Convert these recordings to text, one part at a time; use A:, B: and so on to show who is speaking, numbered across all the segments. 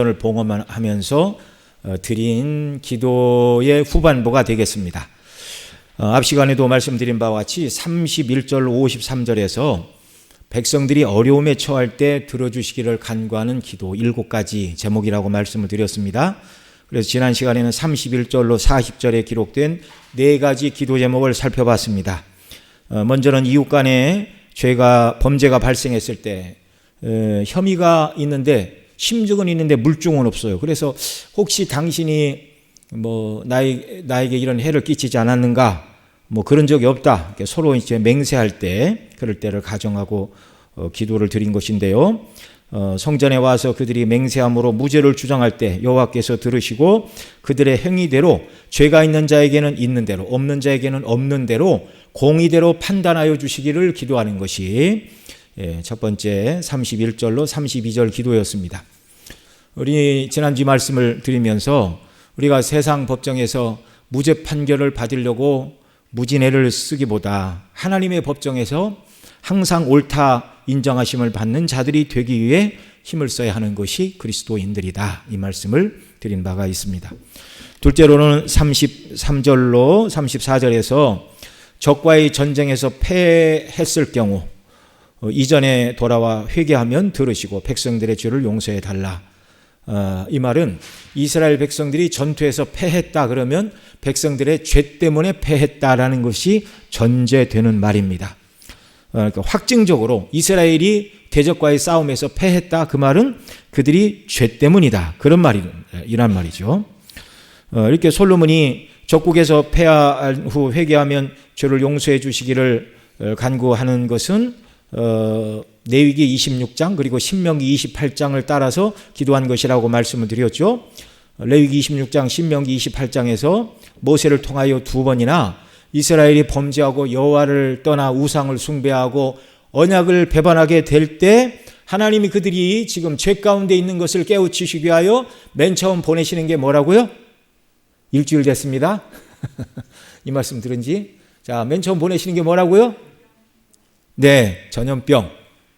A: 을 봉헌하면서 드린 기도의 후반부가 되겠습니다. 앞 시간에도 말씀드린 바와 같이 31절 53절에서 백성들이 어려움에 처할 때 들어주시기를 간구하는 기도 7가지 제목이라고 말씀을 드렸습니다. 그래서 지난 시간에는 31절로 40절에 기록된 4가지 기도 제목을 살펴봤습니다. 먼저는 이웃 간에 범죄가 발생했을 때 혐의가 있는데 심증은 있는데 물증은 없어요. 그래서 혹시 당신이 나에게 이런 해를 끼치지 않았는가? 그런 적이 없다. 서로 이제 맹세할 때, 그럴 때를 가정하고 기도를 드린 것인데요. 성전에 와서 그들이 맹세함으로 무죄를 주장할 때 여호와께서 들으시고 그들의 행위대로 죄가 있는 자에게는 있는 대로, 없는 자에게는 없는 대로 공의대로 판단하여 주시기를 기도하는 것이 첫 번째 31절로 32절 기도였습니다. 우리 지난주 말씀을 드리면서 우리가 세상 법정에서 무죄 판결을 받으려고 무진애를 쓰기보다 하나님의 법정에서 항상 옳다 인정하심을 받는 자들이 되기 위해 힘을 써야 하는 것이 그리스도인들이다. 이 말씀을 드린 바가 있습니다. 둘째로는 33절로 34절에서 적과의 전쟁에서 패했을 경우 이전에 돌아와 회개하면 들으시고 백성들의 죄를 용서해 달라. 이 말은 이스라엘 백성들이 전투에서 패했다 그러면 백성들의 죄 때문에 패했다라는 것이 전제되는 말입니다. 그러니까 확증적으로 이스라엘이 대적과의 싸움에서 패했다, 그 말은 그들이 죄 때문이다, 그런 말이란 말이죠. 이렇게 솔로몬이 적국에서 패한 후 회개하면 죄를 용서해 주시기를 간구하는 것은 레위기 26장 그리고 신명기 28장을 따라서 기도한 것이라고 말씀을 드렸죠. 레위기 26장, 신명기 28장에서 모세를 통하여 2번이나 이스라엘이 범죄하고 여호와를 떠나 우상을 숭배하고 언약을 배반하게 될 때 하나님이 그들이 지금 죄 가운데 있는 것을 깨우치시기 위하여 맨 처음 보내시는 게 뭐라고요? 일주일 됐습니다. 이 말씀 들은 지. 자, 맨 처음 보내시는 게 뭐라고요? 네, 전염병.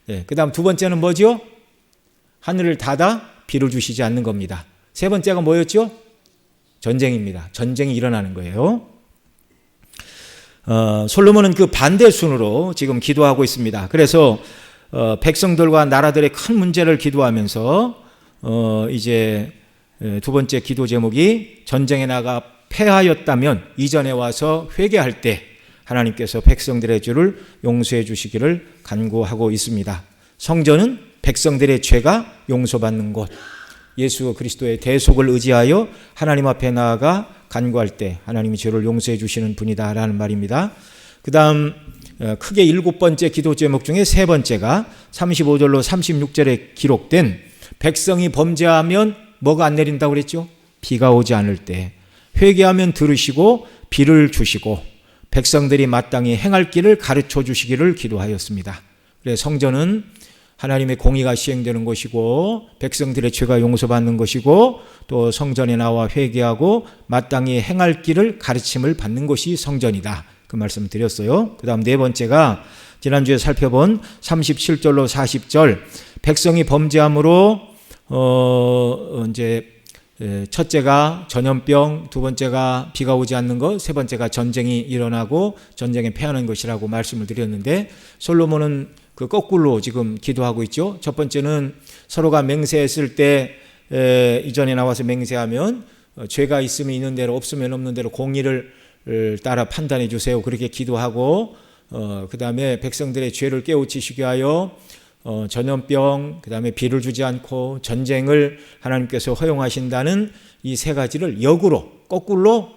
A: 네, 그 다음 2번째는 뭐죠? 하늘을 닫아 비를 주시지 않는 겁니다. 3번째가 뭐였죠? 전쟁입니다. 전쟁이 일어나는 거예요. 솔로몬은 그 반대 순으로 지금 기도하고 있습니다. 그래서 백성들과 나라들의 큰 문제를 기도하면서 이제 2번째 기도 제목이 전쟁에 나가 패하였다면 이전에 와서 회개할 때 하나님께서 백성들의 죄를 용서해 주시기를 간구하고 있습니다. 성전은 백성들의 죄가 용서받는 곳, 예수 그리스도의 대속을 의지하여 하나님 앞에 나아가 간구할 때 하나님이 죄를 용서해 주시는 분이다라는 말입니다. 그 다음 크게 7번째 기도 제목 중에 3번째가 35절로 36절에 기록된 백성이 범죄하면 뭐가 안 내린다고 그랬죠? 비가 오지 않을 때 회개하면 들으시고 비를 주시고 백성들이 마땅히 행할 길을 가르쳐 주시기를 기도하였습니다. 그래서 성전은 하나님의 공의가 시행되는 것이고 백성들의 죄가 용서받는 것이고 또 성전에 나와 회개하고 마땅히 행할 길을 가르침을 받는 것이 성전이다. 그 말씀 드렸어요. 그 다음 4번째가 지난주에 살펴본 37절로 40절 백성이 범죄함으로 이제 첫째가 전염병, 2번째가 비가 오지 않는 것, 3번째가 전쟁이 일어나고 전쟁에 패하는 것이라고 말씀을 드렸는데 솔로몬은 그 거꾸로 지금 기도하고 있죠. 첫 번째는 서로가 맹세했을 때 이전에 나와서 맹세하면 죄가 있으면 있는 대로 없으면 없는 대로 공의를 따라 판단해 주세요. 그렇게 기도하고 그 다음에 백성들의 죄를 깨우치시게 하여 전염병, 그 다음에 비를 주지 않고 전쟁을 하나님께서 허용하신다는 이 3가지를 역으로 거꾸로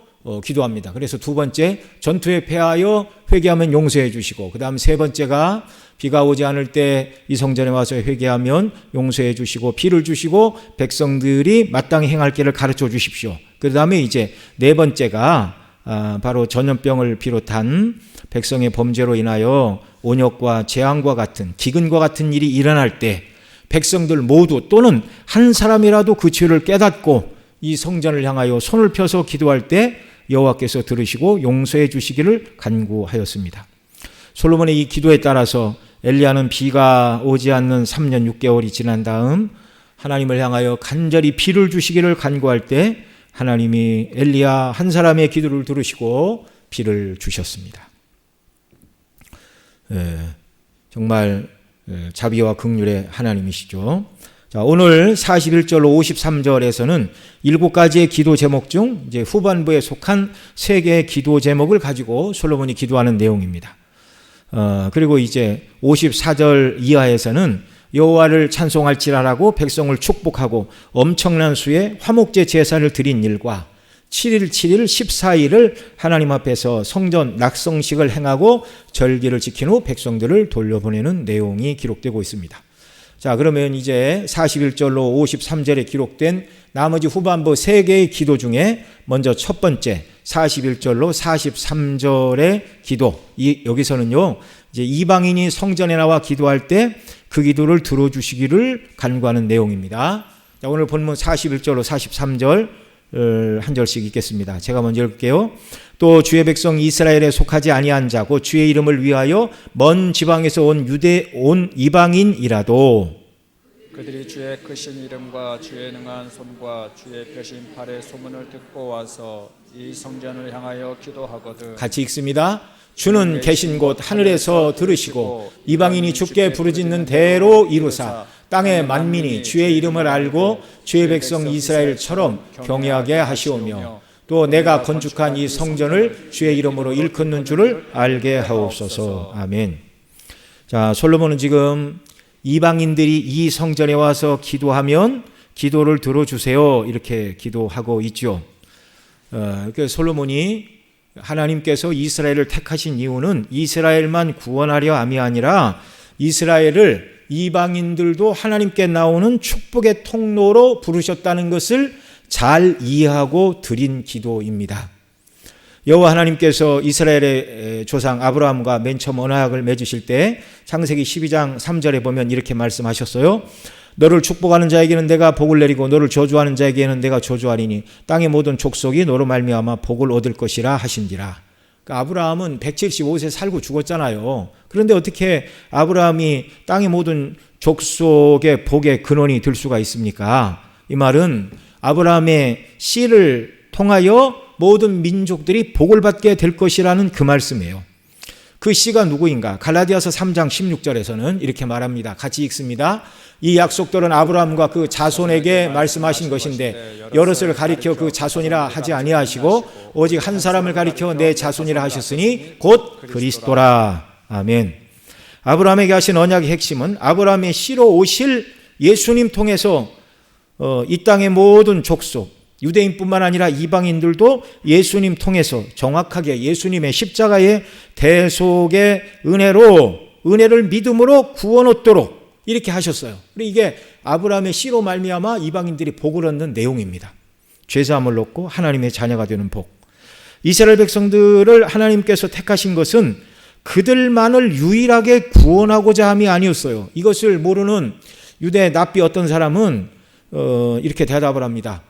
A: 기도합니다. 그래서 2번째 전투에 패하여 회개하면 용서해 주시고 그 다음 3번째가 비가 오지 않을 때 이 성전에 와서 회개하면 용서해 주시고 비를 주시고 백성들이 마땅히 행할 길을 가르쳐 주십시오. 그 다음에 이제 4번째가 바로 전염병을 비롯한 백성의 범죄로 인하여 온역과 재앙과 같은 기근과 같은 일이 일어날 때 백성들 모두 또는 한 사람이라도 그 죄를 깨닫고 이 성전을 향하여 손을 펴서 기도할 때 여호와께서 들으시고 용서해 주시기를 간구하였습니다. 솔로몬의 이 기도에 따라서 엘리야는 비가 오지 않는 3년 6개월이 지난 다음 하나님을 향하여 간절히 비를 주시기를 간구할 때 하나님이 엘리야 한 사람의 기도를 들으시고 비를 주셨습니다. 정말 자비와 긍휼의 하나님이시죠. 자, 오늘 41절로 53절에서는 7가지의 기도 제목 중 이제 후반부에 속한 3개의 기도 제목을 가지고 솔로몬이 기도하는 내용입니다. 그리고 이제 54절 이하에서는 여호와를 찬송할지라라고 백성을 축복하고 엄청난 수의 화목제 제사를 드린 일과 7일 14일을 하나님 앞에서 성전 낙성식을 행하고 절기를 지킨 후 백성들을 돌려보내는 내용이 기록되고 있습니다. 자, 그러면 이제 41절로 53절에 기록된 나머지 후반부 3개의 기도 중에 먼저 첫 번째 41절로 43절의 기도, 여기서는요 이제 이방인이 성전에 나와 기도할 때 그 기도를 들어주시기를 간구하는 내용입니다. 자, 오늘 본문 41절로 43절 한 절씩 읽겠습니다. 제가 먼저 읽을게요. 또 주의 백성 이스라엘에 속하지 아니한 자고 주의 이름을 위하여 먼 지방에서 온 이방인이라도
B: 그들이 주의 크신 이름과 주의 능한 손과 주의 펴신 팔의 소문을 듣고 와서 이 성전을 향하여 기도하거든.
A: 같이 읽습니다. 주는 계신 곳 하늘에서 들으시고 이방인이 주께 부르짖는 대로 이루사 땅의 만민이 주의 이름을 알고 주의 백성 이스라엘처럼 경외하게 하시오며 또 내가 건축한 이 성전을 주의 이름으로 일컫는 줄을 알게 하옵소서. 아멘. 자, 솔로몬은 지금 이방인들이 이 성전에 와서 기도하면 기도를 들어주세요 이렇게 기도하고 있죠. 그래서 솔로몬이 하나님께서 이스라엘을 택하신 이유는 이스라엘만 구원하려 함이 아니라 이스라엘을 이방인들도 하나님께 나오는 축복의 통로로 부르셨다는 것을 잘 이해하고 드린 기도입니다. 여호와 하나님께서 이스라엘의 조상 아브라함과 맨 처음 언약을 맺으실 때 창세기 12장 3절에 보면 이렇게 말씀하셨어요. 너를 축복하는 자에게는 내가 복을 내리고 너를 저주하는 자에게는 내가 저주하리니 땅의 모든 족속이 너로 말미암아 복을 얻을 것이라 하신지라. 그러니까 아브라함은 175세 살고 죽었잖아요. 그런데 어떻게 아브라함이 땅의 모든 족속의 복의 근원이 될 수가 있습니까? 이 말은 아브라함의 씨를 통하여 모든 민족들이 복을 받게 될 것이라는 그 말씀이에요. 그 씨가 누구인가? 갈라디아서 3장 16절에서는 이렇게 말합니다. 같이 읽습니다. 이 약속들은 아브라함과 그 자손에게 말씀하신 것인데 여럿을 가리켜 그 자손이라 하지 아니하시고 오직 한 사람을 가리켜 내 자손이라 하셨으니 곧 그리스도라. 아멘. 아브라함에게 하신 언약의 핵심은 아브라함의 씨로 오실 예수님 통해서 이 땅의 모든 족속, 유대인뿐만 아니라 이방인들도 예수님 통해서 정확하게 예수님의 십자가의 대속의 은혜를 믿음으로 구원 얻도록 이렇게 하셨어요. 그리고 이게 아브라함의 씨로 말미암아 이방인들이 복을 얻는 내용입니다. 죄사함을 얻고 하나님의 자녀가 되는 복. 이스라엘 백성들을 하나님께서 택하신 것은 그들만을 유일하게 구원하고자 함이 아니었어요. 이것을 모르는 유대 납비 어떤 사람은 이렇게 대답을 합니다.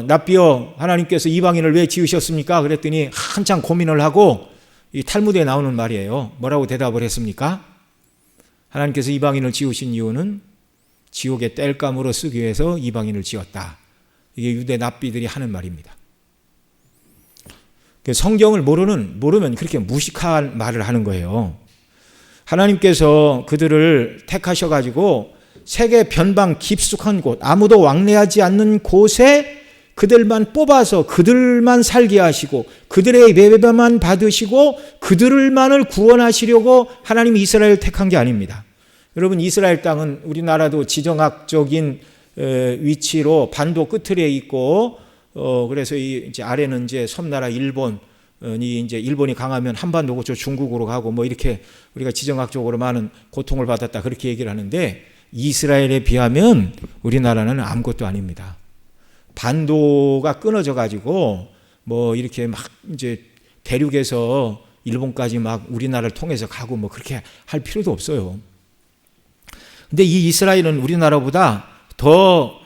A: 납비여, 하나님께서 이방인을 왜 지으셨습니까? 그랬더니 한참 고민을 하고 이 탈무드에 나오는 말이에요. 뭐라고 대답을 했습니까? 하나님께서 이방인을 지으신 이유는 지옥의 땔감으로 쓰기 위해서 이방인을 지었다. 이게 유대 납비들이 하는 말입니다. 성경을 모르면 그렇게 무식한 말을 하는 거예요. 하나님께서 그들을 택하셔가지고 세계 변방 깊숙한 곳, 아무도 왕래하지 않는 곳에 그들만 뽑아서 그들만 살게 하시고 그들의 예배만 받으시고 그들만을 구원하시려고 하나님이 이스라엘을 택한 게 아닙니다. 여러분, 이스라엘 땅은 우리나라도 지정학적인 위치로 반도 끝에 있고 그래서 이제 아래는 이제 섬나라 일본이 이제 일본이 강하면 한반도고 저 중국으로 가고 뭐 이렇게 우리가 지정학적으로 많은 고통을 받았다 그렇게 얘기를 하는데 이스라엘에 비하면 우리나라는 아무것도 아닙니다. 반도가 끊어져 가지고 뭐 이렇게 막 이제 대륙에서 일본까지 막 우리나라를 통해서 가고 뭐 그렇게 할 필요도 없어요. 근데 이 이스라엘은 우리나라보다 더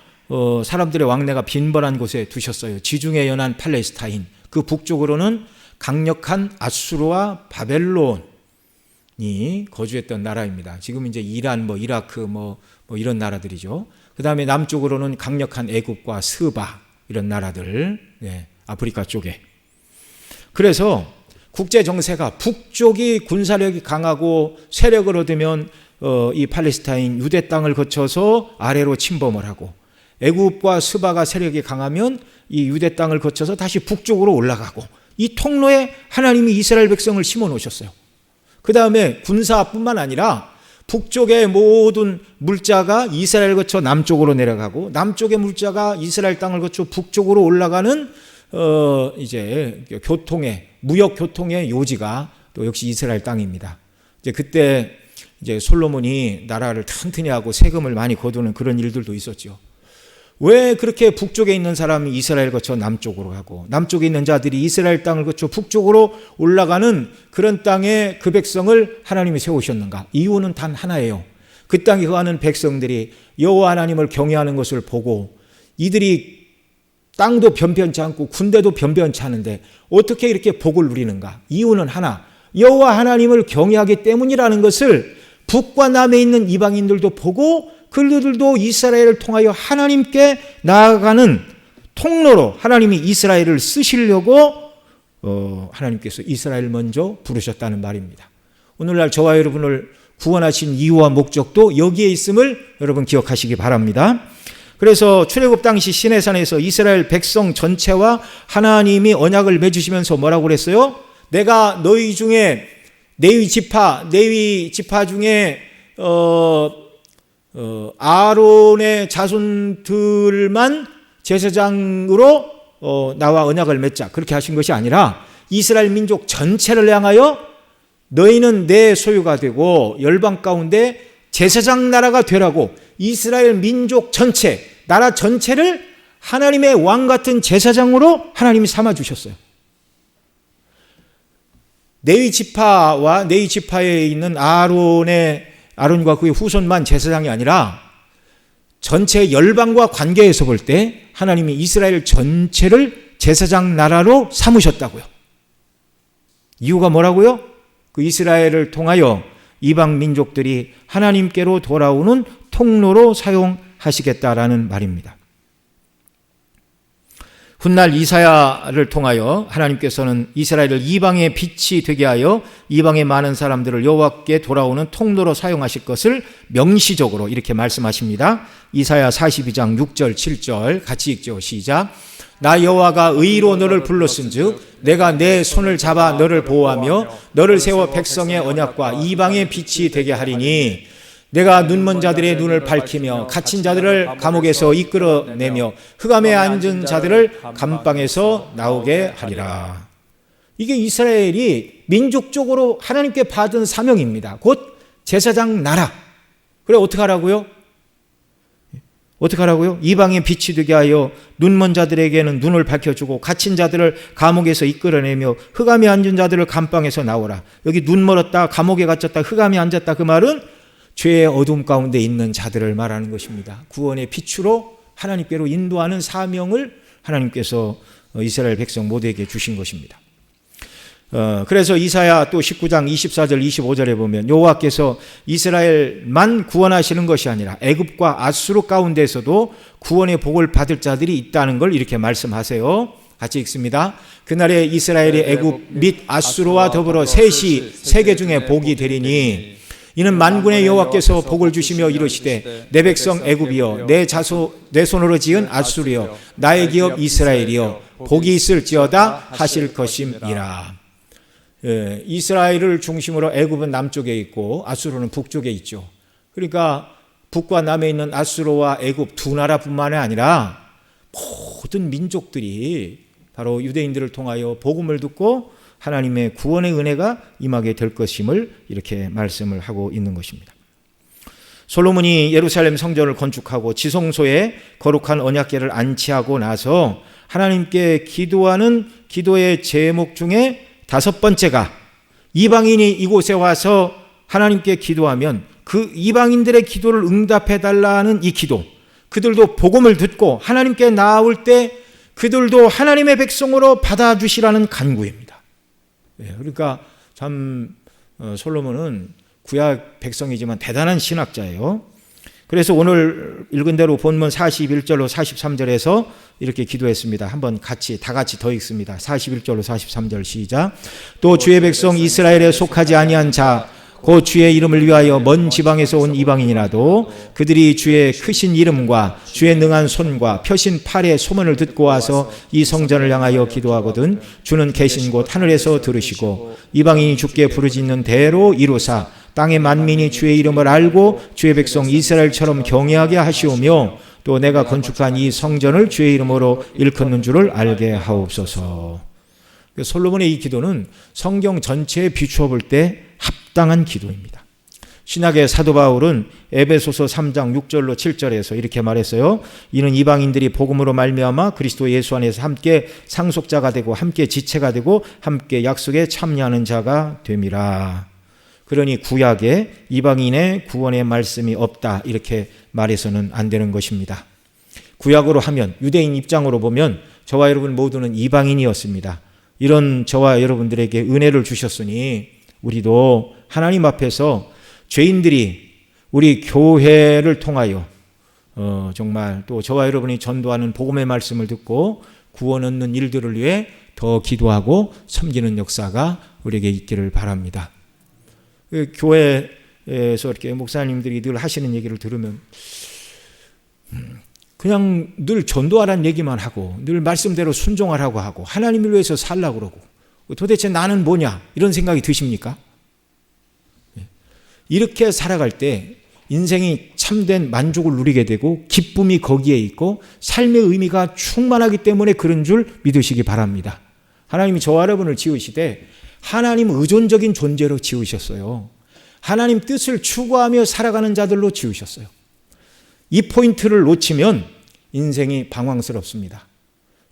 A: 사람들의 왕래가 빈번한 곳에 두셨어요. 지중해 연안 팔레스타인, 그 북쪽으로는 강력한 아수르와 바벨론이 거주했던 나라입니다. 지금 이제 이란, 이라크, 이런 나라들이죠. 그 다음에 남쪽으로는 강력한 애굽과 스바 이런 나라들, 아프리카 쪽에. 그래서 국제 정세가 북쪽이 군사력이 강하고 세력을 얻으면 이 팔레스타인 유대 땅을 거쳐서 아래로 침범을 하고, 애굽과 스바가 세력이 강하면 이 유대 땅을 거쳐서 다시 북쪽으로 올라가고, 이 통로에 하나님이 이스라엘 백성을 심어 놓으셨어요. 그 다음에 군사뿐만 아니라 북쪽의 모든 물자가 이스라엘 거쳐 남쪽으로 내려가고, 남쪽의 물자가 이스라엘 땅을 거쳐 북쪽으로 올라가는 이제 교통의, 무역 교통의 요지가 또 역시 이스라엘 땅입니다. 이제 그때 이제 솔로몬이 나라를 튼튼히 하고 세금을 많이 거두는 그런 일들도 있었죠. 왜 그렇게 북쪽에 있는 사람이 이스라엘 거쳐 남쪽으로 가고, 남쪽에 있는 자들이 이스라엘 땅을 거쳐 북쪽으로 올라가는 그런 땅에 그 백성을 하나님이 세우셨는가? 이유는 단 하나예요. 그 땅에 거하는 백성들이 여호와 하나님을 경외하는 것을 보고, 이들이 땅도 변변치 않고 군대도 변변치 않은데 어떻게 이렇게 복을 누리는가? 이유는 하나, 여호와 하나님을 경외하기 때문이라는 것을 북과 남에 있는 이방인들도 보고, 그들도 이스라엘을 통하여 하나님께 나아가는 통로로 하나님이 이스라엘을 쓰시려고 하나님께서 이스라엘 먼저 부르셨다는 말입니다. 오늘날 저와 여러분을 구원하신 이유와 목적도 여기에 있음을 여러분 기억하시기 바랍니다. 그래서 출애굽 당시 시내산에서 이스라엘 백성 전체와 하나님이 언약을 맺으시면서 뭐라고 그랬어요? 내가 너희 중에 레위 지파 중에 아론의 자손들만 제사장으로 나와 언약을 맺자, 그렇게 하신 것이 아니라 이스라엘 민족 전체를 향하여 너희는 내 소유가 되고 열방 가운데 제사장 나라가 되라고, 이스라엘 민족 전체, 나라 전체를 하나님의 왕 같은 제사장으로 하나님이 삼아주셨어요. 레위 지파에 있는 아론과 그의 후손만 제사장이 아니라 전체 열방과 관계에서 볼 때 하나님이 이스라엘 전체를 제사장 나라로 삼으셨다고요. 이유가 뭐라고요? 그 이스라엘을 통하여 이방 민족들이 하나님께로 돌아오는 통로로 사용하시겠다라는 말입니다. 훗날 이사야를 통하여 하나님께서는 이스라엘을 이방의 빛이 되게 하여 이방의 많은 사람들을 여호와께 돌아오는 통로로 사용하실 것을 명시적으로 이렇게 말씀하십니다. 이사야 42장 6절 7절 같이 읽죠. 시작. 나 여호와가 의로 너를 불렀은즉 내가 내 손을 잡아 너를 보호하며 너를 세워 백성의 언약과 이방의 빛이 되게 하리니, 내가 눈먼 자들의 눈을 밝히며 갇힌 자들을 감옥에서 이끌어내며 흑암에 앉은 자들을 감방에서 나오게 하리라. 이게 이스라엘이 민족적으로 하나님께 받은 사명입니다. 곧 제사장 나라. 그래 어떻게 하라고요? 어떻게 하라고요? 이방의 빛이 되게 하여 눈먼 자들에게는 눈을 밝혀주고 갇힌 자들을 감옥에서 이끌어내며 흑암에 앉은 자들을 감방에서 나오라. 여기 눈 멀었다, 감옥에 갇혔다, 흑암에 앉았다, 그 말은 죄의 어둠 가운데 있는 자들을 말하는 것입니다. 구원의 빛으로 하나님께로 인도하는 사명을 하나님께서 이스라엘 백성 모두에게 주신 것입니다. 그래서 이사야 또 19장 24절 25절에 보면 여호와께서 이스라엘만 구원하시는 것이 아니라 애굽과 아수르 가운데서도 구원의 복을 받을 자들이 있다는 걸 이렇게 말씀하세요. 같이 읽습니다. 그날에 이스라엘이 애굽 및 아수르와 더불어 셋이 세계 중에 복이 되리니, 이는 만군의 여호와께서 복을 주시며 이르시되 내 백성 애굽이여, 내 손으로 지은 아수르여, 나의 기업 이스라엘이여, 복이 있을지어다 하실 것임이라. 이스라엘을 중심으로 애굽은 남쪽에 있고 아수르는 북쪽에 있죠. 그러니까 북과 남에 있는 아수르와 애굽 두 나라뿐만 아니라 모든 민족들이 바로 유대인들을 통하여 복음을 듣고 하나님의 구원의 은혜가 임하게 될 것임을 이렇게 말씀을 하고 있는 것입니다. 솔로몬이 예루살렘 성전을 건축하고 지성소에 거룩한 언약궤를 안치하고 나서 하나님께 기도하는 기도의 제목 중에 다섯 번째가, 이방인이 이곳에 와서 하나님께 기도하면 그 이방인들의 기도를 응답해 달라는 이 기도, 그들도 복음을 듣고 하나님께 나아올 때 그들도 하나님의 백성으로 받아주시라는 간구입니다. 그러니까 참 솔로몬은 구약 백성이지만 대단한 신학자예요. 그래서 오늘 읽은 대로 본문 41절로 43절에서 이렇게 기도했습니다. 한번 다 같이 더 읽습니다. 41절로 43절 시작. 또 주의 백성 이스라엘에 속하지 아니한 자 곧 주의 이름을 위하여 먼 지방에서 온 이방인이라도 그들이 주의 크신 이름과 주의 능한 손과 펴신 팔의 소문을 듣고 와서 이 성전을 향하여 기도하거든 주는 계신 곳 하늘에서 들으시고 이방인이 주께 부르짖는 대로 이루사 땅의 만민이 주의 이름을 알고 주의 백성 이스라엘처럼 경외하게 하시오며 또 내가 건축한 이 성전을 주의 이름으로 일컫는 줄을 알게 하옵소서. 솔로몬의 이 기도는 성경 전체에 비추어 볼 때 합당한 기도입니다. 신약의 사도 바울은 에베소서 3장 6절로 7절에서 이렇게 말했어요. 이는 이방인들이 복음으로 말미암아 그리스도 예수 안에서 함께 상속자가 되고 함께 지체가 되고 함께 약속에 참여하는 자가 됨이라. 그러니 구약에 이방인의 구원의 말씀이 없다 이렇게 말해서는 안 되는 것입니다. 구약으로 하면 유대인 입장으로 보면 저와 여러분 모두는 이방인이었습니다. 이런 저와 여러분들에게 은혜를 주셨으니 우리도 하나님 앞에서 죄인들이 우리 교회를 통하여 정말 또 저와 여러분이 전도하는 복음의 말씀을 듣고 구원 얻는 일들을 위해 더 기도하고 섬기는 역사가 우리에게 있기를 바랍니다. 교회에서 이렇게 목사님들이 늘 하시는 얘기를 들으면 그냥 늘 전도하라는 얘기만 하고 늘 말씀대로 순종하라고 하고 하나님을 위해서 살라고 그러고 도대체 나는 뭐냐 이런 생각이 드십니까? 이렇게 살아갈 때 인생이 참된 만족을 누리게 되고 기쁨이 거기에 있고 삶의 의미가 충만하기 때문에 그런 줄 믿으시기 바랍니다. 하나님이 저와 여러분을 지으시되 하나님 의존적인 존재로 지으셨어요. 하나님 뜻을 추구하며 살아가는 자들로 지으셨어요. 이 포인트를 놓치면 인생이 방황스럽습니다.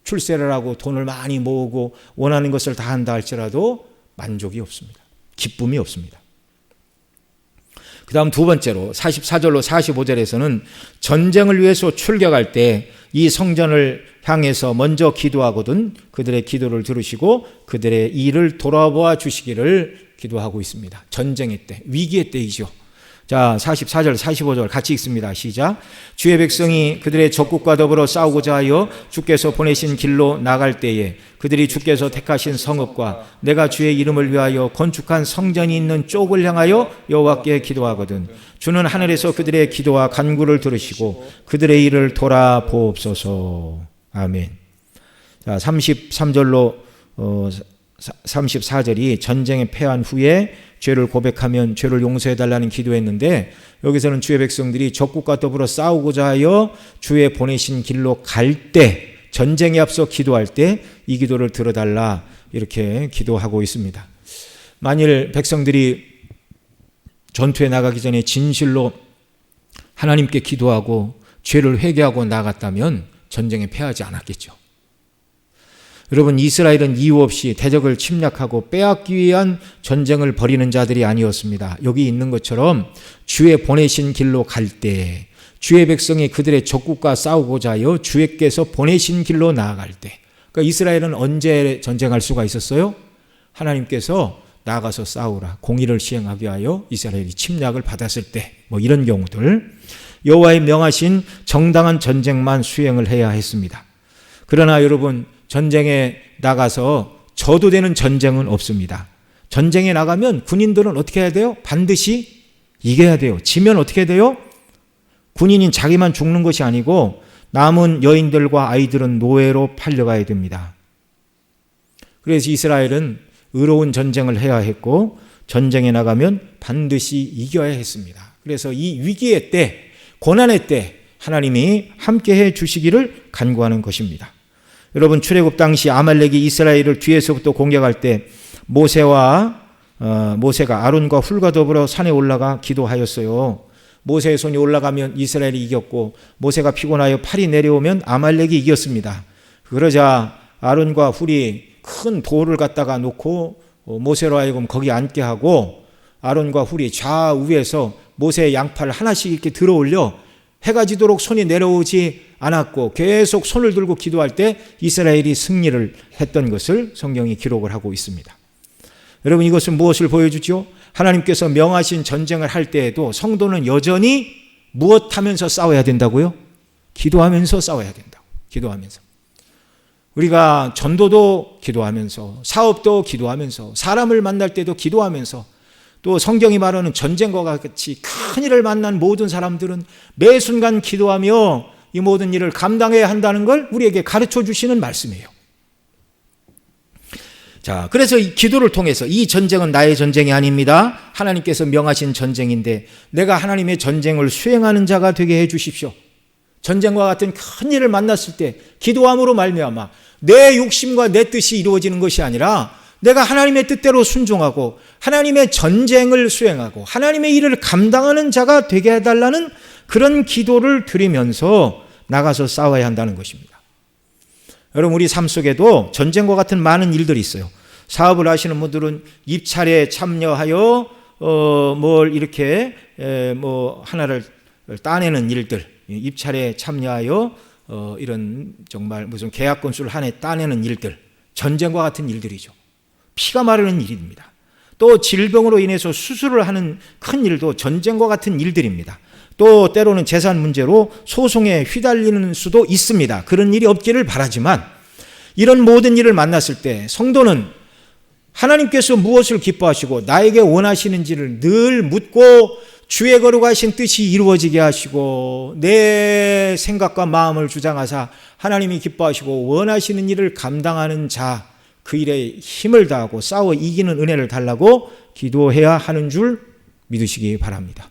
A: 출세를 하고 돈을 많이 모으고 원하는 것을 다 한다 할지라도 만족이 없습니다. 기쁨이 없습니다. 그 다음 두 번째로 44절로 45절에서는 전쟁을 위해서 출격할 때 이 성전을 향해서 먼저 기도하거든 그들의 기도를 들으시고 그들의 일을 돌아보아 주시기를 기도하고 있습니다. 전쟁의 때, 위기의 때이죠. 자, 44절, 45절 같이 읽습니다. 시작. 주의 백성이 그들의 적국과 더불어 싸우고자 하여 주께서 보내신 길로 나갈 때에 그들이 주께서 택하신 성읍과 내가 주의 이름을 위하여 건축한 성전이 있는 쪽을 향하여 여호와께 기도하거든 주는 하늘에서 그들의 기도와 간구를 들으시고 그들의 일을 돌아보옵소서. 아멘. 자, 33절로 34절이 전쟁에 패한 후에 죄를 고백하면 죄를 용서해달라는 기도했는데 여기서는 주의 백성들이 적국과 더불어 싸우고자 하여 주의 보내신 길로 갈 때 전쟁에 앞서 기도할 때 이 기도를 들어달라 이렇게 기도하고 있습니다. 만일 백성들이 전투에 나가기 전에 진실로 하나님께 기도하고 죄를 회개하고 나갔다면 전쟁에 패하지 않았겠죠. 여러분 이스라엘은 이유 없이 대적을 침략하고 빼앗기 위한 전쟁을 벌이는 자들이 아니었습니다. 여기 있는 것처럼 주의 보내신 길로 갈 때 주의 백성이 그들의 적국과 싸우고자 하여 주께서 보내신 길로 나아갈 때 그러니까 이스라엘은 언제 전쟁할 수가 있었어요? 하나님께서 나가서 싸우라 공의를 시행하기 위하여 이스라엘이 침략을 받았을 때 뭐 이런 경우들 여호와의 명하신 정당한 전쟁만 수행을 해야 했습니다. 그러나 여러분 전쟁에 나가서 져도 되는 전쟁은 없습니다. 전쟁에 나가면 군인들은 어떻게 해야 돼요? 반드시 이겨야 돼요. 지면 어떻게 돼요? 군인인 자기만 죽는 것이 아니고 남은 여인들과 아이들은 노예로 팔려가야 됩니다. 그래서 이스라엘은 의로운 전쟁을 해야 했고 전쟁에 나가면 반드시 이겨야 했습니다. 그래서 이 위기의 때, 고난의 때 하나님이 함께해 주시기를 간구하는 것입니다. 여러분 출애굽 당시 아말렉이 이스라엘을 뒤에서부터 공격할 때 모세가 아론과 훌과 더불어 산에 올라가 기도하였어요. 모세의 손이 올라가면 이스라엘이 이겼고 모세가 피곤하여 팔이 내려오면 아말렉이 이겼습니다. 그러자 아론과 훌이 큰 돌을 갖다가 놓고 모세로 하여금 거기 앉게 하고 아론과 훌이 좌우에서 모세의 양팔을 하나씩 이렇게 들어 올려 해가 지도록 손이 내려오지 않았고 계속 손을 들고 기도할 때 이스라엘이 승리를 했던 것을 성경이 기록을 하고 있습니다. 여러분 이것은 무엇을 보여주죠? 하나님께서 명하신 전쟁을 할 때에도 성도는 여전히 무엇 하면서 싸워야 된다고요? 기도하면서 싸워야 된다고. 기도하면서. 우리가 전도도 기도하면서, 사업도 기도하면서, 사람을 만날 때도 기도하면서, 또 성경이 말하는 전쟁과 같이 큰 일을 만난 모든 사람들은 매 순간 기도하며 이 모든 일을 감당해야 한다는 걸 우리에게 가르쳐 주시는 말씀이에요. 자, 그래서 이 기도를 통해서 이 전쟁은 나의 전쟁이 아닙니다. 하나님께서 명하신 전쟁인데 내가 하나님의 전쟁을 수행하는 자가 되게 해 주십시오. 전쟁과 같은 큰 일을 만났을 때 기도함으로 말미암아 내 욕심과 내 뜻이 이루어지는 것이 아니라 내가 하나님의 뜻대로 순종하고 하나님의 전쟁을 수행하고 하나님의 일을 감당하는 자가 되게 해달라는 그런 기도를 드리면서 나가서 싸워야 한다는 것입니다. 여러분, 우리 삶 속에도 전쟁과 같은 많은 일들이 있어요. 사업을 하시는 분들은 입찰에 참여하여 뭘 이렇게 하나를 따내는 일들, 입찰에 참여하여 이런 정말 무슨 계약 건수를 한 해 따내는 일들, 전쟁과 같은 일들이죠. 피가 마르는 일입니다. 또 질병으로 인해서 수술을 하는 큰 일도 전쟁과 같은 일들입니다. 또 때로는 재산 문제로 소송에 휘달리는 수도 있습니다. 그런 일이 없기를 바라지만 이런 모든 일을 만났을 때 성도는 하나님께서 무엇을 기뻐하시고 나에게 원하시는지를 늘 묻고 주의 거룩하신 뜻이 이루어지게 하시고 내 생각과 마음을 주장하사 하나님이 기뻐하시고 원하시는 일을 감당하는 자, 그 일에 힘을 다하고 싸워 이기는 은혜를 달라고 기도해야 하는 줄 믿으시기 바랍니다.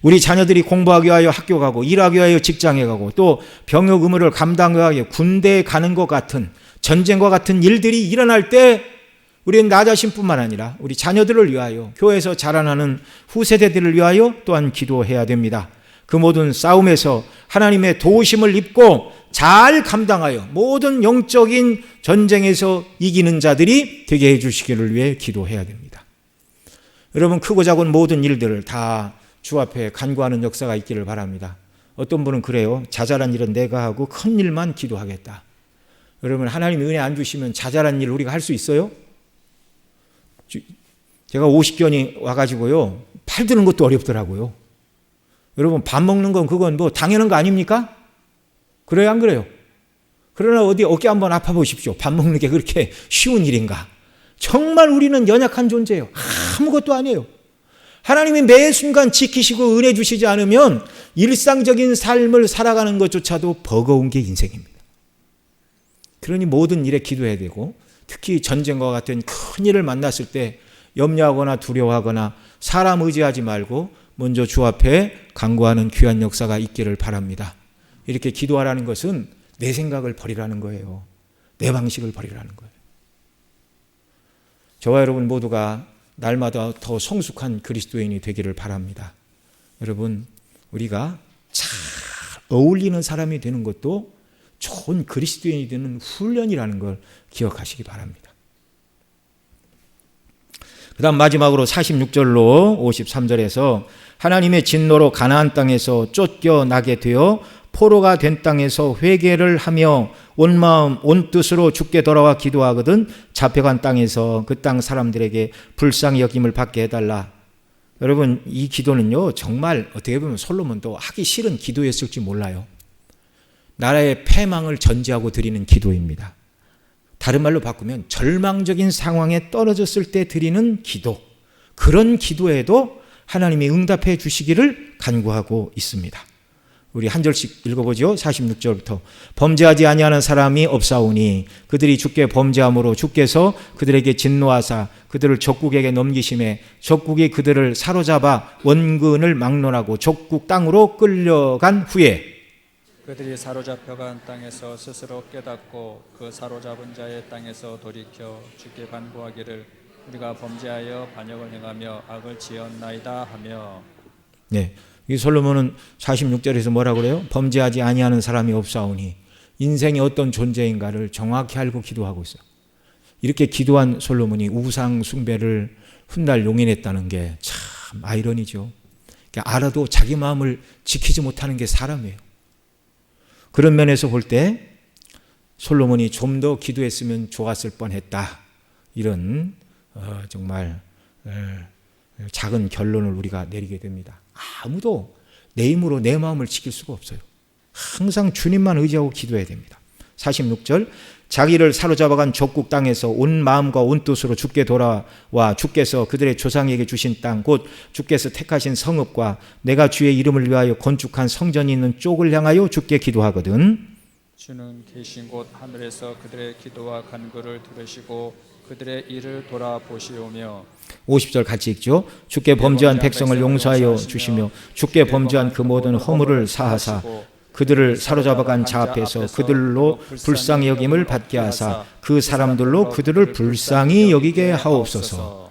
A: 우리 자녀들이 공부하기 위하여 학교 가고 일하기 위하여 직장에 가고 또 병역 의무를 감당하기 위하여 군대에 가는 것 같은 전쟁과 같은 일들이 일어날 때 우리는 나 자신뿐만 아니라 우리 자녀들을 위하여 교회에서 자라나는 후세대들을 위하여 또한 기도해야 됩니다. 그 모든 싸움에서 하나님의 도우심을 입고 잘 감당하여 모든 영적인 전쟁에서 이기는 자들이 되게 해주시기를 위해 기도해야 됩니다. 여러분, 크고 작은 모든 일들을 다 주 앞에 간구하는 역사가 있기를 바랍니다. 어떤 분은 그래요. 자잘한 일은 내가 하고 큰 일만 기도하겠다. 여러분, 하나님 은혜 안 주시면 자잘한 일을 우리가 할 수 있어요? 제가 50견이 와가지고요, 팔 드는 것도 어렵더라고요. 여러분, 밥 먹는 건 그건 뭐 당연한 거 아닙니까? 그래요, 안 그래요? 그러나 어디 어깨 한번 아파 보십시오. 밥 먹는 게 그렇게 쉬운 일인가? 정말 우리는 연약한 존재예요. 아무것도 아니에요. 하나님이 매 순간 지키시고 은혜 주시지 않으면 일상적인 삶을 살아가는 것조차도 버거운 게 인생입니다. 그러니 모든 일에 기도해야 되고, 특히 전쟁과 같은 큰 일을 만났을 때 염려하거나 두려워하거나 사람 의지하지 말고 먼저 주 앞에 간구하는 귀한 역사가 있기를 바랍니다. 이렇게 기도하라는 것은 내 생각을 버리라는 거예요. 내 방식을 버리라는 거예요. 저와 여러분 모두가 날마다 더 성숙한 그리스도인이 되기를 바랍니다. 여러분, 우리가 잘 어울리는 사람이 되는 것도 좋은 그리스도인이 되는 훈련이라는 걸 기억하시기 바랍니다. 그 다음 마지막으로 46절로 53절에서 하나님의 진노로 가나안 땅에서 쫓겨나게 되어 포로가 된 땅에서 회개를 하며 온 마음 온 뜻으로 주께 돌아와 기도하거든 잡혀간 땅에서 그 땅 사람들에게 불쌍히 여김을 받게 해달라. 여러분, 이 기도는요 정말 어떻게 보면 솔로몬도 하기 싫은 기도였을지 몰라요. 나라의 패망을 전제하고 드리는 기도입니다. 다른 말로 바꾸면 절망적인 상황에 떨어졌을 때 드리는 기도, 그런 기도에도 하나님이 응답해 주시기를 간구하고 있습니다. 우리 한 절씩 읽어보죠. 46절부터 범죄하지 아니하는 사람이 없사오니 그들이 주께 범죄함으로 주께서 그들에게 진노하사 그들을 적국에게 넘기심에 적국이 그들을 사로잡아 원근을 막론하고 적국 땅으로 끌려간 후에
B: 그들이 사로잡혀간 땅에서 스스로 깨닫고 그 사로잡은 자의 땅에서 돌이켜 주께 간구하기를 우리가 범죄하여 반역을 행하며 악을 지었나이다 하며.
A: 네, 이 솔로몬은 46절에서 뭐라고 그래요? 범죄하지 아니하는 사람이 없사오니 인생이 어떤 존재인가를 정확히 알고 기도하고 있어요. 이렇게 기도한 솔로몬이 우상 숭배를 훗날 용인했다는 게 참 아이러니죠. 알아도 자기 마음을 지키지 못하는 게 사람이에요. 그런 면에서 볼 때 솔로몬이 좀 더 기도했으면 좋았을 뻔했다. 이런 정말 작은 결론을 우리가 내리게 됩니다. 아무도 내 힘으로 내 마음을 지킬 수가 없어요. 항상 주님만 의지하고 기도해야 됩니다. 46절 자기를 사로잡아간 적국 땅에서 온 마음과 온 뜻으로 주께 돌아와 주께서 그들의 조상에게 주신 땅 곧 주께서 택하신 성읍과 내가 주의 이름을 위하여 건축한 성전이 있는 쪽을 향하여 주께 기도하거든.
B: 주는 계신 곳 하늘에서 그들의 기도와 간구를 들으시고 그들의 일을 돌아보시오며
A: 50절 같이 읽죠. 주께 범죄한 백성을 용서하여 주시며 주께 범죄한 그 모든 허물을 사하사 그들을 사로잡아간 자 앞에서 그들로 불쌍히 여김을 받게 하사 그 사람들로 그들을 불쌍히 여기게 하옵소서.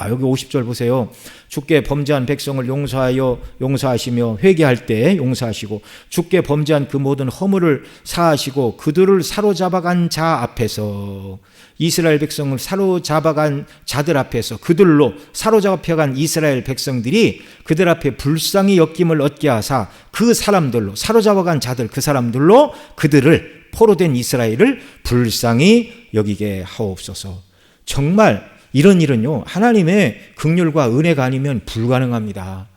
A: 여기 50절 보세요. 주께 범죄한 백성을 용서하시며 회개할 때 용서하시고 주께 범죄한 그 모든 허물을 사하시고 그들을 사로잡아간 자 앞에서 이스라엘 백성을 사로잡아간 자들 앞에서 그들로 사로잡혀간 이스라엘 백성들이 그들 앞에 불쌍히 여김을 얻게 하사 그 사람들로 사로잡아간 자들 그 사람들로 그들을 포로된 이스라엘을 불쌍히 여기게 하옵소서. 정말 이런 일은요 하나님의 긍휼과 은혜가 아니면 불가능합니다.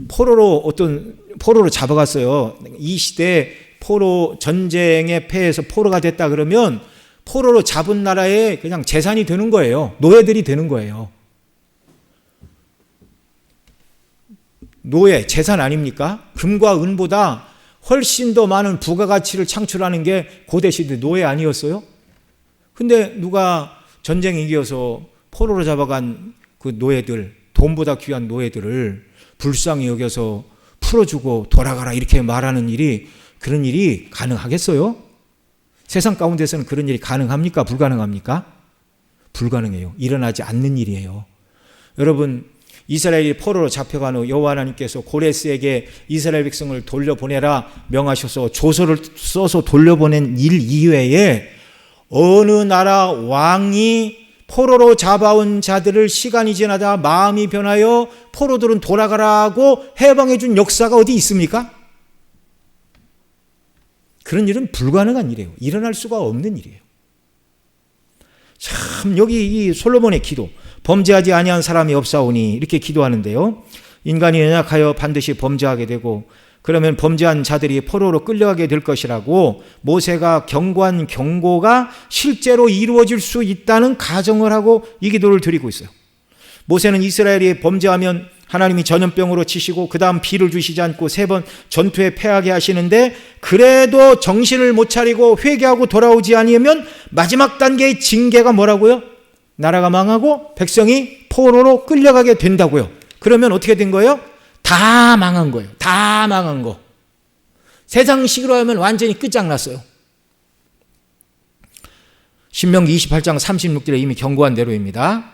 A: 포로로 잡아갔어요. 이 시대에 포로 전쟁에 패해서 포로가 됐다 그러면 포로로 잡은 나라의 그냥 재산이 되는 거예요. 노예들이 되는 거예요. 노예, 재산 아닙니까? 금과 은보다 훨씬 더 많은 부가가치를 창출하는 게 고대시대 노예 아니었어요? 근데 누가 전쟁에 이겨서 포로로 잡아간 그 노예들, 돈보다 귀한 노예들을 불쌍히 여겨서 풀어주고 돌아가라 이렇게 말하는 그런 일이 가능하겠어요? 세상 가운데서는 그런 일이 가능합니까? 불가능합니까? 불가능해요. 일어나지 않는 일이에요. 여러분, 이스라엘이 포로로 잡혀간 후 여호와 하나님께서 고레스에게 이스라엘 백성을 돌려보내라 명하셔서 조서를 써서 돌려보낸 일 이외에 어느 나라 왕이 포로로 잡아온 자들을 시간이 지나다 마음이 변하여 포로들은 돌아가라고 해방해 준 역사가 어디 있습니까? 그런 일은 불가능한 일이에요. 일어날 수가 없는 일이에요. 참 여기 이 솔로몬의 기도 범죄하지 아니한 사람이 없사오니 이렇게 기도하는데요. 인간이 연약하여 반드시 범죄하게 되고 그러면 범죄한 자들이 포로로 끌려가게 될 것이라고 모세가 경고한 경고가 실제로 이루어질 수 있다는 가정을 하고 이 기도를 드리고 있어요. 모세는 이스라엘이 범죄하면 하나님이 전염병으로 치시고 그 다음 비를 주시지 않고 3번 전투에 패하게 하시는데 그래도 정신을 못 차리고 회개하고 돌아오지 아니하면 마지막 단계의 징계가 뭐라고요? 나라가 망하고 백성이 포로로 끌려가게 된다고요. 그러면 어떻게 된 거예요? 다 망한 거예요. 다 망한 거. 세상식으로 하면 완전히 끝장났어요. 신명기 28장 36절에 이미 경고한 대로입니다.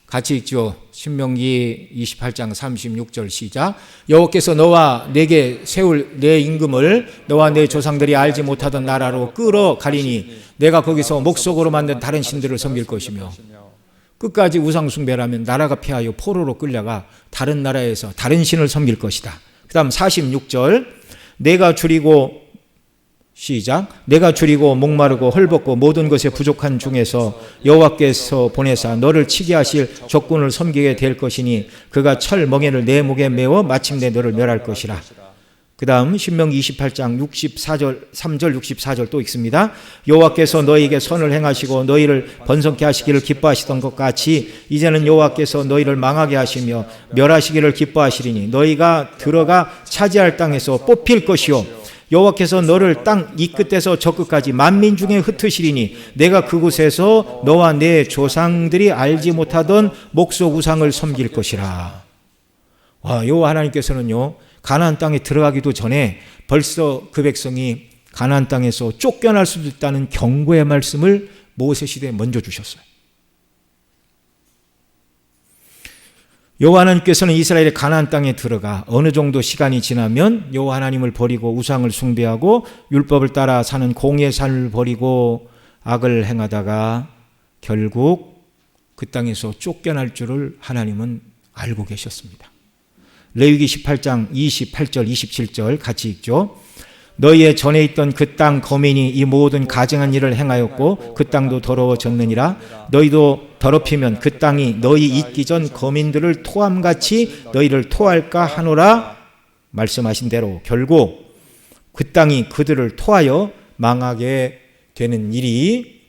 A: 같이 읽죠. 신명기 28장 36절 시작. 여호와께서 너와 내게 세울 내 임금을 너와 내 조상들이 알지 못하던 나라로 끌어가리니 내가 거기서 목석으로 만든 다른 신들을 섬길 것이며 끝까지 우상숭배라면 나라가 피하여 포로로 끌려가 다른 나라에서 다른 신을 섬길 것이다. 그 다음 46절 내가 줄이고 시작. 내가 줄이고 목마르고 헐벗고 모든 것에 부족한 중에서 여호와께서 보내사 너를 치게 하실 적군을 섬기게 될 것이니 그가 철 멍에를 내 목에 메어 마침내 너를 멸할 것이라. 그 다음 신명기 28장 64절 3절 64절 또 읽습니다. 여호와께서 너희에게 선을 행하시고 너희를 번성케 하시기를 기뻐하시던 것 같이 이제는 여호와께서 너희를 망하게 하시며 멸하시기를 기뻐하시리니 너희가 들어가 차지할 땅에서 뽑힐 것이요 여호와께서 너를 땅 이 끝에서 저 끝까지 만민 중에 흩으시리니 내가 그곳에서 너와 내 조상들이 알지 못하던 목석 우상을 섬길 것이라. 여호와 하나님께서는요 가나안 땅에 들어가기도 전에 벌써 그 백성이 가나안 땅에서 쫓겨날 수도 있다는 경고의 말씀을 모세 시대에 먼저 주셨어요. 여호와 하나님께서는 이스라엘의 가나안 땅에 들어가 어느 정도 시간이 지나면 여호와 하나님을 버리고 우상을 숭배하고 율법을 따라 사는 공의의 삶을 버리고 악을 행하다가 결국 그 땅에서 쫓겨날 줄을 하나님은 알고 계셨습니다. 레위기 18장 28절 27절 같이 읽죠. 너희의 전에 있던 그 땅 거민이 이 모든 가증한 일을 행하였고 그 땅도 더러워졌느니라. 너희도 더럽히면 그 땅이 너희 있기 전 거민들을 토함같이 너희를 토할까 하노라. 말씀하신 대로 결국 그 땅이 그들을 토하여 망하게 되는 일이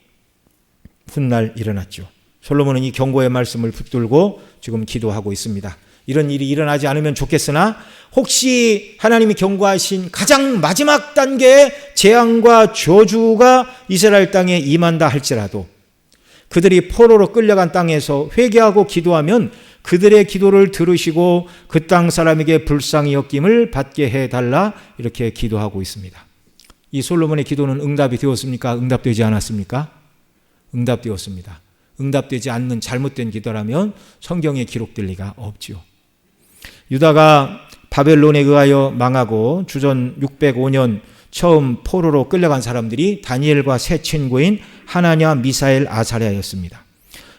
A: 훗날 일어났죠. 솔로몬은 이 경고의 말씀을 붙들고 지금 기도하고 있습니다. 이런 일이 일어나지 않으면 좋겠으나 혹시 하나님이 경고하신 가장 마지막 단계의 재앙과 저주가 이스라엘 땅에 임한다 할지라도 그들이 포로로 끌려간 땅에서 회개하고 기도하면 그들의 기도를 들으시고 그 땅 사람에게 불쌍히 여김을 받게 해달라 이렇게 기도하고 있습니다. 이 솔로몬의 기도는 응답이 되었습니까? 응답되지 않았습니까? 응답되었습니다. 응답되지 않는 잘못된 기도라면 성경에 기록될 리가 없지요. 유다가 바벨론에 의하여 망하고 주전 605년 처음 포로로 끌려간 사람들이 다니엘과 세 친구인 하나냐, 미사엘, 아사랴였습니다.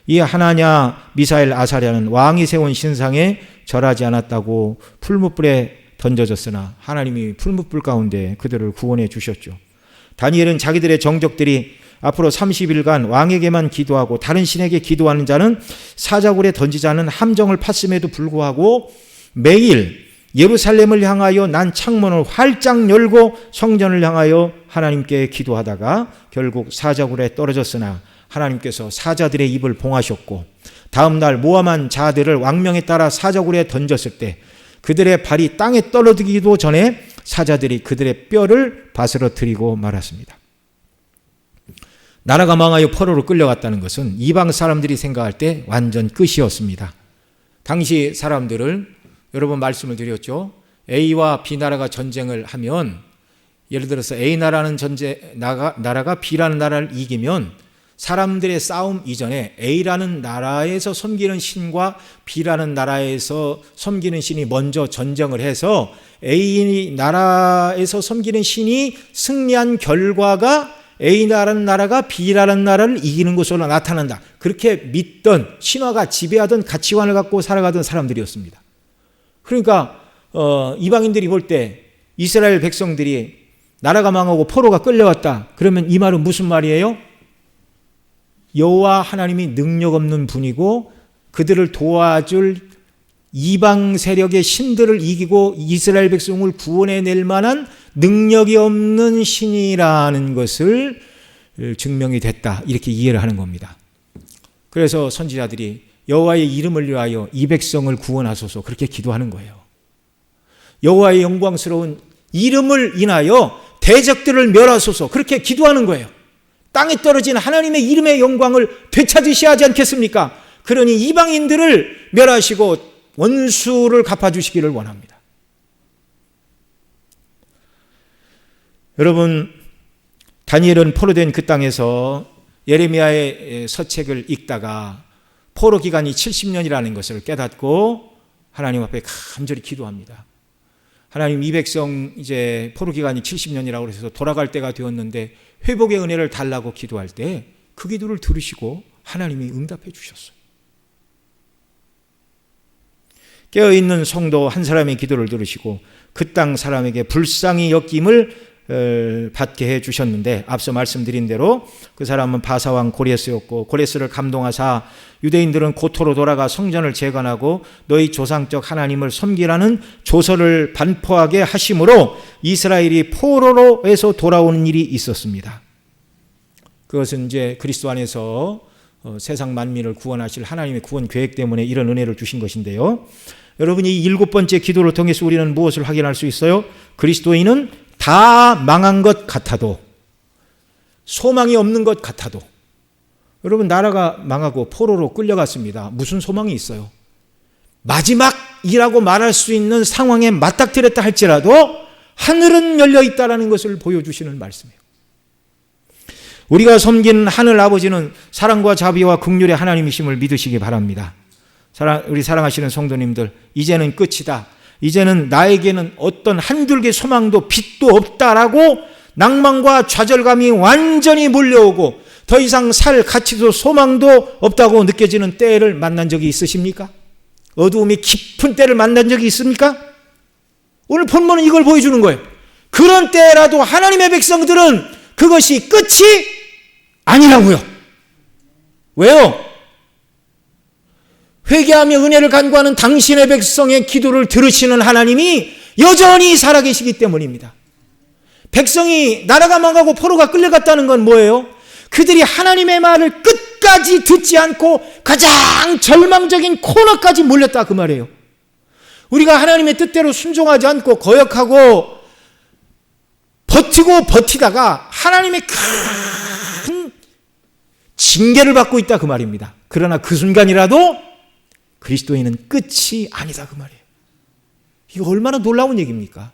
A: 이 하나냐, 미사엘, 아사랴는 왕이 세운 신상에 절하지 않았다고 풀무불에 던져졌으나 하나님이 풀무불 가운데 그들을 구원해 주셨죠. 다니엘은 자기들의 정적들이 앞으로 30일간 왕에게만 기도하고 다른 신에게 기도하는 자는 사자굴에 던지자는 함정을 팠음에도 불구하고 매일 예루살렘을 향하여 난 창문을 활짝 열고 성전을 향하여 하나님께 기도하다가 결국 사자굴에 떨어졌으나 하나님께서 사자들의 입을 봉하셨고 다음 날 모함한 자들을 왕명에 따라 사자굴에 던졌을 때 그들의 발이 땅에 떨어지기도 전에 사자들이 그들의 뼈를 바스러뜨리고 말았습니다. 나라가 망하여 포로로 끌려갔다는 것은 이방 사람들이 생각할 때 완전 끝이었습니다. 당시 사람들을 여러 번 말씀을 드렸죠. A와 B 나라가 전쟁을 하면 예를 들어서 A 나라는 나라가 B라는 나라를 이기면 사람들의 싸움 이전에 A라는 나라에서 섬기는 신과 B라는 나라에서 섬기는 신이 먼저 전쟁을 해서 A 나라에서 섬기는 신이 승리한 결과가 A라는 나라가 B라는 나라를 이기는 것으로 나타난다. 그렇게 믿던 신화가 지배하던 가치관을 갖고 살아가던 사람들이었습니다. 그러니까 이방인들이 볼 때 이스라엘 백성들이 나라가 망하고 포로가 끌려왔다. 그러면 이 말은 무슨 말이에요? 여호와 하나님이 능력 없는 분이고 그들을 도와줄 이방 세력의 신들을 이기고 이스라엘 백성을 구원해낼 만한 능력이 없는 신이라는 것을 증명이 됐다. 이렇게 이해를 하는 겁니다. 그래서 선지자들이 여호와의 이름을 위하여 이 백성을 구원하소서 그렇게 기도하는 거예요. 여호와의 영광스러운 이름을 인하여 대적들을 멸하소서 그렇게 기도하는 거예요. 땅에 떨어진 하나님의 이름의 영광을 되찾으셔야 하지 않겠습니까? 그러니 이방인들을 멸하시고 원수를 갚아주시기를 원합니다. 여러분, 다니엘은 포로된 그 땅에서 예레미야의 서책을 읽다가 포로 기간이 70년이라는 것을 깨닫고 하나님 앞에 간절히 기도합니다. 하나님, 이 백성 이제 포로 기간이 70년이라고 해서 돌아갈 때가 되었는데 회복의 은혜를 달라고 기도할 때 그 기도를 들으시고 하나님이 응답해 주셨어요. 깨어있는 성도 한 사람의 기도를 들으시고 그 땅 사람에게 불쌍히 여김을 받게 해 주셨는데 앞서 말씀드린 대로 그 사람은 바사왕 고레스였고 고레스를 감동하사 유대인들은 고토로 돌아가 성전을 재건하고 너희 조상적 하나님을 섬기라는 조서를 반포하게 하심으로 이스라엘이 포로로에서 돌아오는 일이 있었습니다. 그것은 이제 그리스도 안에서 세상 만민을 구원하실 하나님의 구원 계획 때문에 이런 은혜를 주신 것인데요. 여러분이 7번째 기도를 통해서 우리는 무엇을 확인할 수 있어요? 그리스도인은 다 망한 것 같아도 소망이 없는 것 같아도 여러분 나라가 망하고 포로로 끌려갔습니다. 무슨 소망이 있어요? 마지막이라고 말할 수 있는 상황에 맞닥뜨렸다 할지라도 하늘은 열려 있다는 것을 보여주시는 말씀이에요. 우리가 섬기는 하늘 아버지는 사랑과 자비와 긍휼의 하나님이심을 믿으시기 바랍니다. 우리 사랑하시는 성도님들, 이제는 끝이다. 이제는 나에게는 어떤 한 줄기 소망도 빛도 없다라고 낭만과 좌절감이 완전히 몰려오고 더 이상 살 가치도 소망도 없다고 느껴지는 때를 만난 적이 있으십니까? 어두움이 깊은 때를 만난 적이 있습니까? 오늘 본문은 이걸 보여주는 거예요. 그런 때라도 하나님의 백성들은 그것이 끝이 아니라고요. 왜요? 회개하며 은혜를 간구하는 당신의 백성의 기도를 들으시는 하나님이 여전히 살아계시기 때문입니다. 백성이 나라가 망하고 포로가 끌려갔다는 건 뭐예요? 그들이 하나님의 말을 끝까지 듣지 않고 가장 절망적인 코너까지 몰렸다 그 말이에요. 우리가 하나님의 뜻대로 순종하지 않고 거역하고 버티고 버티다가 하나님의 큰 징계를 받고 있다 그 말입니다. 그러나 그 순간이라도 그리스도인은 끝이 아니다 그 말이에요. 이거 얼마나 놀라운 얘기입니까?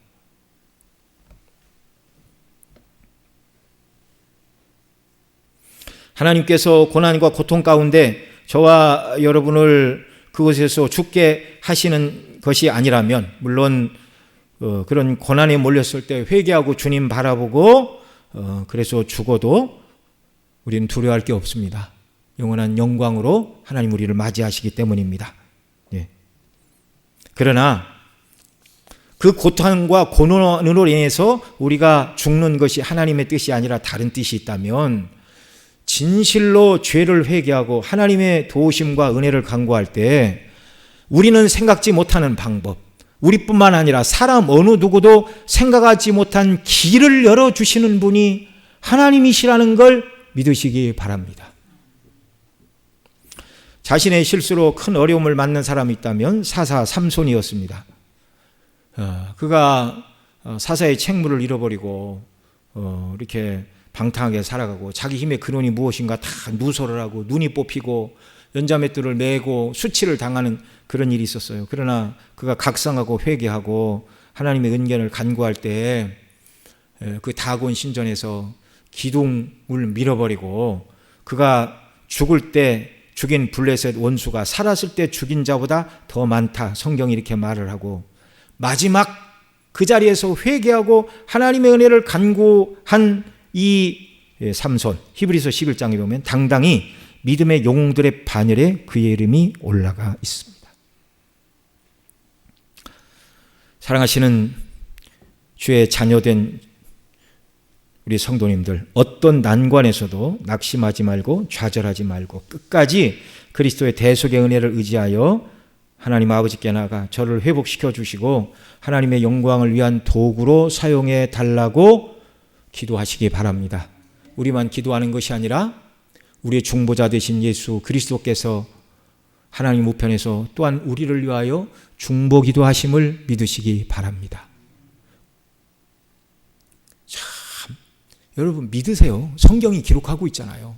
A: 하나님께서 고난과 고통 가운데 저와 여러분을 그곳에서 죽게 하시는 것이 아니라면, 물론 그런 고난에 몰렸을 때 회개하고 주님 바라보고 그래서 죽어도 우리는 두려워할 게 없습니다. 영원한 영광으로 하나님 우리를 맞이하시기 때문입니다. 예. 그러나 그 고통과 고난으로 인해서 우리가 죽는 것이 하나님의 뜻이 아니라 다른 뜻이 있다면, 진실로 죄를 회개하고 하나님의 도우심과 은혜를 간구할 때 우리는 생각지 못하는 방법, 우리뿐만 아니라 사람 어느 누구도 생각하지 못한 길을 열어주시는 분이 하나님이시라는 걸 믿으시기 바랍니다. 자신의 실수로 큰 어려움을 맞는 사람이 있다면 사사 삼손이었습니다. 그가 사사의 책무를 잃어버리고 이렇게 방탕하게 살아가고 자기 힘의 근원이 무엇인가 다 누설을 하고 눈이 뽑히고 연자맷돌을 메고 수치를 당하는 그런 일이 있었어요. 그러나 그가 각성하고 회개하고 하나님의 은견을 간구할 때 그 다곤 신전에서 기둥을 밀어버리고, 그가 죽을 때 죽인 블레셋 원수가 살았을 때 죽인 자보다 더 많다, 성경이 이렇게 말을 하고, 마지막 그 자리에서 회개하고 하나님의 은혜를 간구한 이 삼손, 히브리서 11장에 보면 당당히 믿음의 영웅들의 반열에 그의 이름이 올라가 있습니다. 사랑하시는 주의 자녀된 우리 성도님들, 어떤 난관에서도 낙심하지 말고 좌절하지 말고 끝까지 그리스도의 대속의 은혜를 의지하여 하나님 아버지께 나가 저를 회복시켜 주시고 하나님의 영광을 위한 도구로 사용해 달라고 기도하시기 바랍니다. 우리만 기도하는 것이 아니라 우리의 중보자 되신 예수 그리스도께서 하나님 우편에서 또한 우리를 위하여 중보 기도하심을 믿으시기 바랍니다. 참, 여러분 믿으세요. 성경이 기록하고 있잖아요.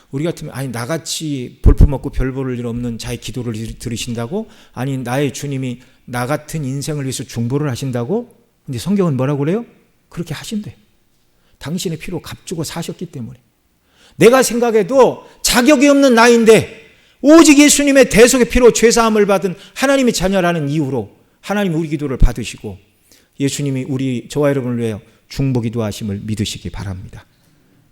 A: 우리 같으면 아니 나같이 볼품없고 별볼일 없는 자의 기도를 들으신다고? 아니 나의 주님이 나 같은 인생을 위해서 중보를 하신다고? 근데 성경은 뭐라고 그래요? 그렇게 하신대. 당신의 피로 값주고 사셨기 때문에. 내가 생각해도 자격이 없는 나인데 오직 예수님의 대속의 피로 죄사함을 받은 하나님의 자녀라는 이유로 하나님 우리 기도를 받으시고 예수님이 저와 여러분을 위하여 중보 기도하심을 믿으시기 바랍니다.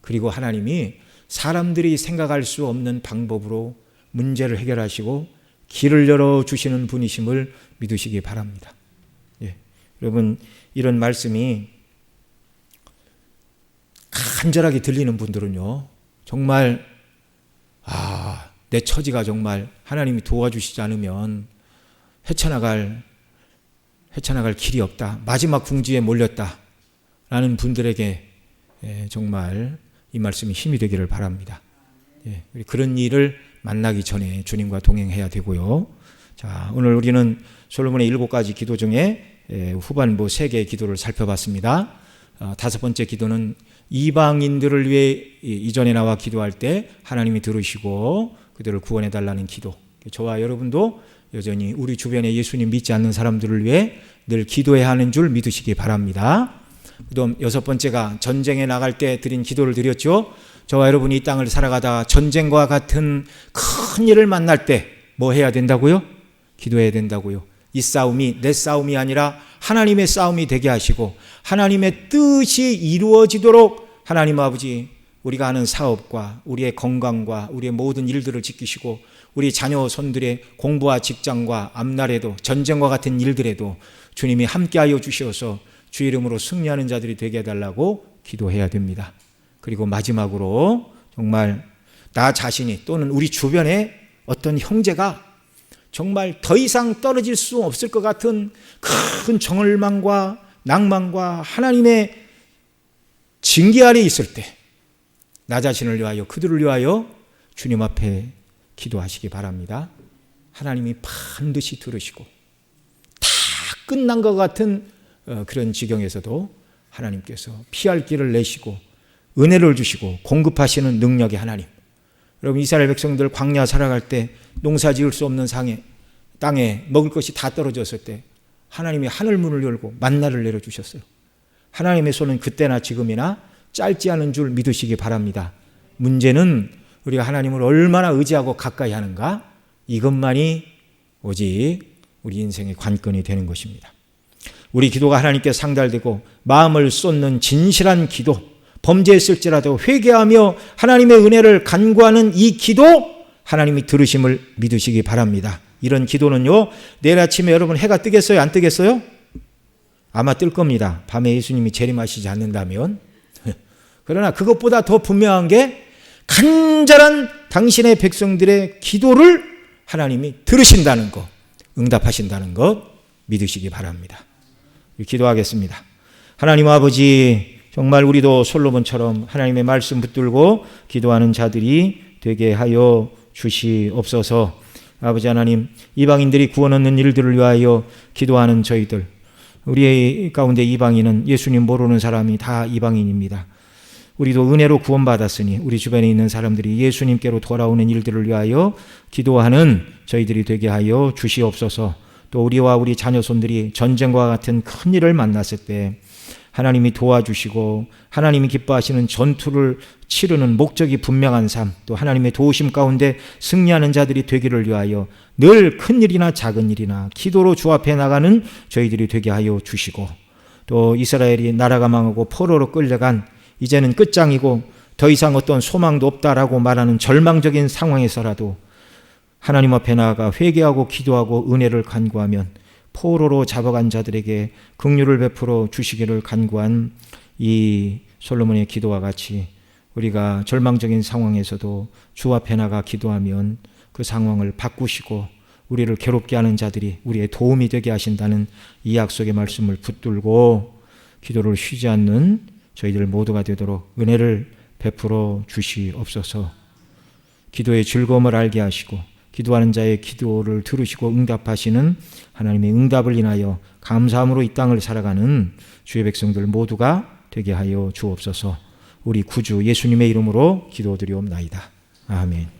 A: 그리고 하나님이 사람들이 생각할 수 없는 방법으로 문제를 해결하시고 길을 열어주시는 분이심을 믿으시기 바랍니다. 예. 여러분 이런 말씀이 간절하게 들리는 분들은요, 정말 내 처지가 정말 하나님이 도와주시지 않으면 헤쳐나갈 길이 없다, 마지막 궁지에 몰렸다 라는 분들에게 정말 이 말씀이 힘이 되기를 바랍니다. 그런 일을 만나기 전에 주님과 동행해야 되고요. 자, 오늘 우리는 솔로몬의 7가지 기도 중에 후반부 3개의 기도를 살펴봤습니다. 5번째 기도는 이방인들을 위해 이전에 나와 기도할 때 하나님이 들으시고 그들을 구원해 달라는 기도. 저와 여러분도 여전히 우리 주변에 예수님 믿지 않는 사람들을 위해 늘 기도해야 하는 줄 믿으시기 바랍니다. 그다음 6번째가 전쟁에 나갈 때 드린 기도를 드렸죠. 저와 여러분이 이 땅을 살아가다 전쟁과 같은 큰 일을 만날 때 뭐 해야 된다고요? 기도해야 된다고요. 이 싸움이 내 싸움이 아니라 하나님의 싸움이 되게 하시고 하나님의 뜻이 이루어지도록 하나님 아버지 우리가 하는 사업과 우리의 건강과 우리의 모든 일들을 지키시고 우리 자녀 손들의 공부와 직장과 앞날에도 전쟁과 같은 일들에도 주님이 함께하여 주시어서 주 이름으로 승리하는 자들이 되게 해달라고 기도해야 됩니다. 그리고 마지막으로 정말 나 자신이 또는 우리 주변에 어떤 형제가 정말 더 이상 떨어질 수 없을 것 같은 큰 절망과 낭만과 하나님의 징계 아래 있을 때 나 자신을 위하여 그들을 위하여 주님 앞에 기도하시기 바랍니다. 하나님이 반드시 들으시고 다 끝난 것 같은 그런 지경에서도 하나님께서 피할 길을 내시고 은혜를 주시고 공급하시는 능력의 하나님. 여러분 이스라엘 백성들 광야 살아갈 때 농사 지을 수 없는 땅에 먹을 것이 다 떨어졌을 때 하나님이 하늘 문을 열고 만나를 내려주셨어요. 하나님의 손은 그때나 지금이나 짧지 않은 줄 믿으시기 바랍니다. 문제는 우리가 하나님을 얼마나 의지하고 가까이 하는가, 이것만이 오직 우리 인생의 관건이 되는 것입니다. 우리 기도가 하나님께 상달되고 마음을 쏟는 진실한 기도, 범죄했을지라도 회개하며 하나님의 은혜를 간구하는 이 기도, 하나님이 들으심을 믿으시기 바랍니다. 이런 기도는요, 내일 아침에 여러분 해가 뜨겠어요? 안 뜨겠어요? 아마 뜰 겁니다. 밤에 예수님이 재림하시지 않는다면. 그러나 그것보다 더 분명한 게 간절한 당신의 백성들의 기도를 하나님이 들으신다는 것, 응답하신다는 것 믿으시기 바랍니다. 기도하겠습니다. 하나님 아버지, 정말 우리도 솔로몬처럼 하나님의 말씀 붙들고 기도하는 자들이 되게 하여 주시옵소서. 아버지 하나님, 이방인들이 구원 얻는 일들을 위하여 기도하는 저희들, 우리 가운데 이방인은 예수님 모르는 사람이 다 이방인입니다. 우리도 은혜로 구원받았으니 우리 주변에 있는 사람들이 예수님께로 돌아오는 일들을 위하여 기도하는 저희들이 되게 하여 주시옵소서. 또 우리와 우리 자녀손들이 전쟁과 같은 큰 일을 만났을 때 하나님이 도와주시고 하나님이 기뻐하시는 전투를 치르는 목적이 분명한 삶, 또 하나님의 도우심 가운데 승리하는 자들이 되기를 위하여 늘 큰 일이나 작은 일이나 기도로 주 앞에 나가는 저희들이 되게 하여 주시고, 또 이스라엘이 나라가 망하고 포로로 끌려간 이제는 끝장이고 더 이상 어떤 소망도 없다라고 말하는 절망적인 상황에서라도 하나님 앞에 나아가 회개하고 기도하고 은혜를 간구하면 포로로 잡아간 자들에게 긍휼을 베풀어 주시기를 간구한 이 솔로몬의 기도와 같이 우리가 절망적인 상황에서도 주 앞에 나가 기도하면 그 상황을 바꾸시고 우리를 괴롭게 하는 자들이 우리의 도움이 되게 하신다는 이 약속의 말씀을 붙들고 기도를 쉬지 않는 저희들 모두가 되도록 은혜를 베풀어 주시옵소서. 기도의 즐거움을 알게 하시고 기도하는 자의 기도를 들으시고 응답하시는 하나님의 응답을 인하여 감사함으로 이 땅을 살아가는 주의 백성들 모두가 되게 하여 주옵소서. 우리 구주 예수님의 이름으로 기도드리옵나이다. 아멘.